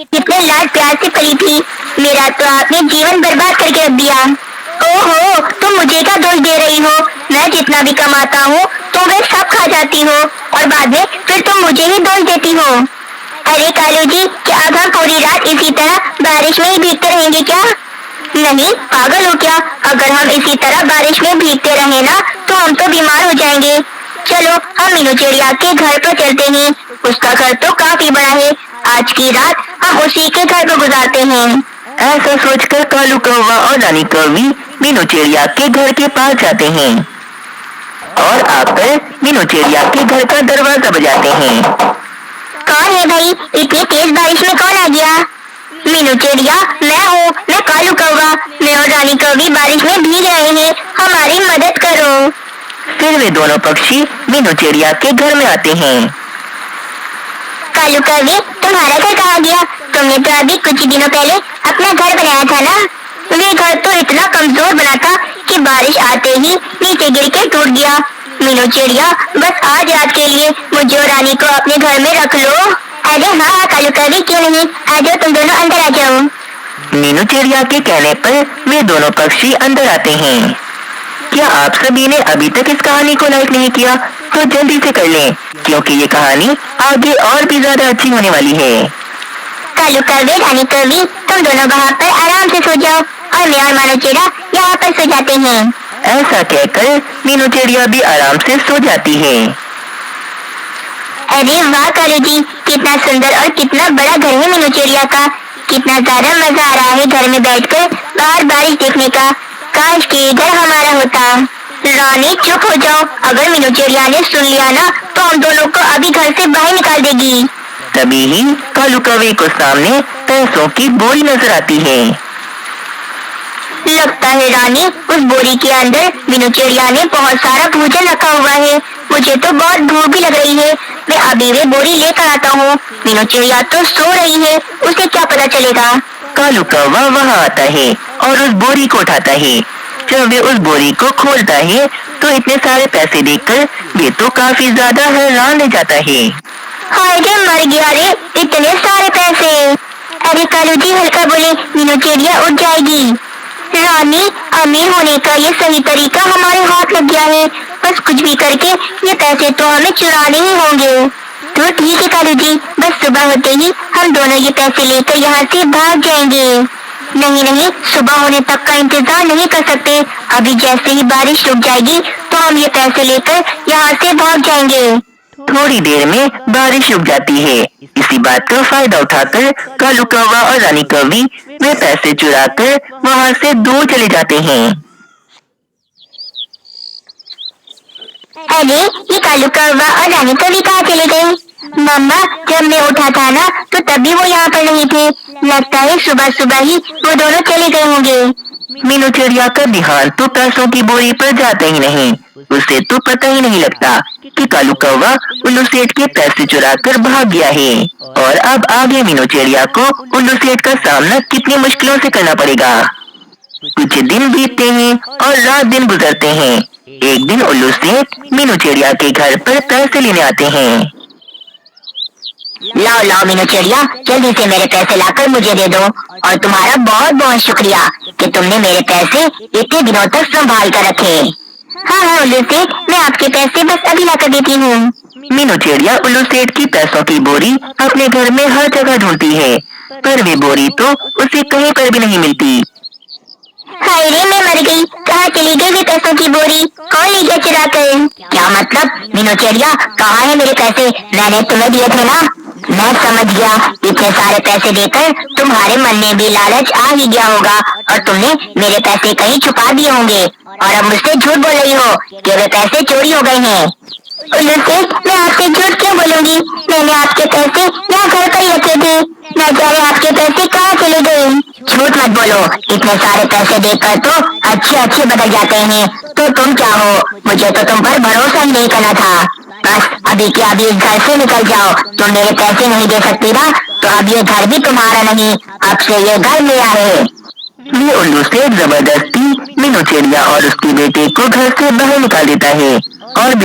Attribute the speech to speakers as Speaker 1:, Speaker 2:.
Speaker 1: कितने लाड प्यार से पली थी, मेरा तो आपने जीवन बर्बाद करके रख दिया। ओहो, तुम मुझे क्या दोष दे रही हो? मैं जितना भी कमाता हूँ तो वह सब खा जाती हो और बाद में फिर तुम मुझे ही दोष देती हो। अरे कालू जी, क्या अब हम पूरी रात इसी तरह बारिश में ही भीगते रहेंगे क्या? नहीं, पागल हो क्या? अगर हम इसी तरह बारिश में भीगते रहे ना तो हम तो बीमार हो जाएंगे। चलो हम मीनू चिड़िया के घर पर चलते हैं, उसका घर तो काफी बड़ा है। आज की रात हम उसी के घर पर गुजारते हैं।
Speaker 2: ऐसा सोचकर कालू कौवा और रानी कौवी मीनू चिड़िया के घर के पास जाते हैं और आकर मीनू चिड़िया के घर का दरवाजा बजाते हैं।
Speaker 1: कौन है भाई? इतनी तेज बारिश में कौन आ गया? मीनू चिड़िया, मैं हूँ, मैं कालू कौवा। मैं और रानी कौवी बारिश में भीग रहे हैं, हमारी मदद करो।
Speaker 2: फिर वे दोनों पक्षी मीनू चिड़िया के घर में आते हैं।
Speaker 1: कालू कौवी, तुम्हारा घर कहाँ गया? तुमने तो अभी कुछ ही दिनों पहले अपना घर बनाया था ना? वे घर तो इतना कमजोर बना था कि बारिश आते ही नीचे गिर के टूट गया। मीनू चिड़िया, बस आज रात के लिए मुझे और रानी को अपने घर में रख लो। अरे हाँ कालू कौवी, क्यों नहीं, आ जाओ, तुम दोनों अंदर आ जाओ।
Speaker 2: मीनू चिड़िया के कहने पर वे दोनों पक्षी अंदर आते हैं। क्या आप सभी ने अभी तक इस कहानी को लाइक नहीं किया तो जल्दी से कर लें, क्योंकि ये कहानी आगे और भी ज्यादा अच्छी होने वाली है।
Speaker 1: कालू कौवे, रानी कौवी, तुम दोनों वहाँ पर आराम से सो जाओ और मैं और मानव चिड़ा यहाँ पर सो जाते हैं।
Speaker 2: ऐसा कहकर मीनू चिड़िया भी आराम से सो जाती है।
Speaker 1: अरे वाह कालू जी, कितना सुंदर और कितना बड़ा घर है मीनू चिड़िया का। कितना ज्यादा मजा आ रहा है घर में बैठकर बाहर बारिश देखने का। काश कि ये घर हमारा होता। रानी चुप हो जाओ, अगर मीनू चिड़िया ने सुन लिया ना तो हम दोनों को अभी घर से बाहर निकाल देगी।
Speaker 2: तभी ही कालू कौवे को सामने पैसों की बोरी नजर आती है।
Speaker 1: लगता है रानी, उस बोरी के अंदर मीनू चिड़िया ने बहुत सारा भोजन रखा हुआ है। मुझे तो बहुत भूख भी लग रही है, मैं अभी वे बोरी लेकर आता हूँ। मीनू चिड़िया तो सो रही है, उसे क्या पता चलेगा।
Speaker 2: कालू कौवा वहाँ आता है और उस बोरी को उठाता है। जब वे उस बोरी को खोलता है तो इतने सारे पैसे देखकर वे तो काफी ज्यादा हैरान रह जाता है।
Speaker 1: हाय रे, मर गया रे, इतने सारे पैसे। अरे कालू जी, हल्का बोले, मीनू चिड़िया उठ जाएगी। रानी, अमीर होने का ये सही तरीका हमारे हाथ लग गया है। बस कुछ भी करके ये पैसे तो हमें चुराने ही होंगे। तो ठीक है कालू जी, बस सुबह होते ही हम दोनों ये पैसे लेकर यहाँ से भाग जाएंगे। नहीं नहीं, सुबह होने तक का इंतजार नहीं कर सकते। अभी जैसे ही बारिश रुक जाएगी तो हम ये पैसे लेकर यहाँ से भाग जाएंगे।
Speaker 2: थोड़ी देर में बारिश रुक जाती है। इसी बात का फायदा उठाकर कालू कौवा और रानी कौवी वे पैसे चुराकर वहाँ से दूर चले जाते हैं।
Speaker 1: अरे ये कालू कौवा और रानी कौवी कहाँ चले गए? मम्मा, जब मैं उठा था ना तो तभी वो यहाँ पर नहीं थे। लगता है सुबह सुबह ही वो दोनों चले गए होंगे।
Speaker 2: मीनू चिड़िया का ध्यान तो पैसों की बोरी पर जाता ही नहीं। उसे तो पता ही नहीं लगता कि कालू कौवा उल्लू सेठ के पैसे चुराकर भाग गया है। और अब आगे मीनू चिड़िया को उल्लू सेठ का सामना कितनी मुश्किलों से करना पड़ेगा। कुछ दिन बीतते हैं और रात दिन गुजरते हैं। एक दिन उल्लू सेठ मीनू चिड़िया के घर पर पैसे लेने आते हैं।
Speaker 1: लाओ लाओ मीनू चिड़िया, जल्दी से मेरे पैसे लाकर मुझे दे दो। और तुम्हारा बहुत बहुत शुक्रिया कि तुमने मेरे पैसे इतने दिनों तक संभाल कर रखे। हाँ हाँ उल्लू सेठ, मैं आपके पैसे बस अभी लाकर देती हूँ।
Speaker 2: मीनू चिड़िया उल्लू सेठ की पैसों की बोरी अपने घर में हर जगह ढूंढती है, पर वे बोरी तो उसे कहीं पर भी नहीं मिलती।
Speaker 1: हाय रे, मैं मर गई। कहाँ चली गई वे पैसों की बोरी? कौन ले गया चुरा कर? क्या मतलब? मीनू चिड़िया, कहाँ है मेरे पैसे? मैंने तुम्हें दिए थे ना। मैं समझ गया, इतने सारे पैसे देकर तुम्हारे मन में भी लालच आ ही गया होगा और तुमने मेरे पैसे कहीं छुपा दिए होंगे और अब मुझसे झूठ बोल रही हो कि वे पैसे चोरी हो गए हैं। उल्लू सेठ, मैं आपसे झूठ क्यों बोलूंगी? मैंने आपके पैसे यहाँ घर पर ही रखे थे। न जाने आपके पैसे कहाँ चले गए। झूठ मत बोलो, इतने सारे पैसे देखकर तो अच्छे अच्छे बदल जाते हैं। तो तुम क्या हो? मुझे तो तुम पर भरोसा ही नहीं करना था। बस अभी के अभी इस घर से निकल जाओ। तुम मेरे पैसे नहीं दे सकती ना, तो अब ये घर भी तुम्हारा नहीं, अब से ये घर मेरा है।
Speaker 2: ये उल्लू सेठ जबरदस्ती मीनू चिड़िया और उसके बेटे को घर से बाहर निकाल देता है और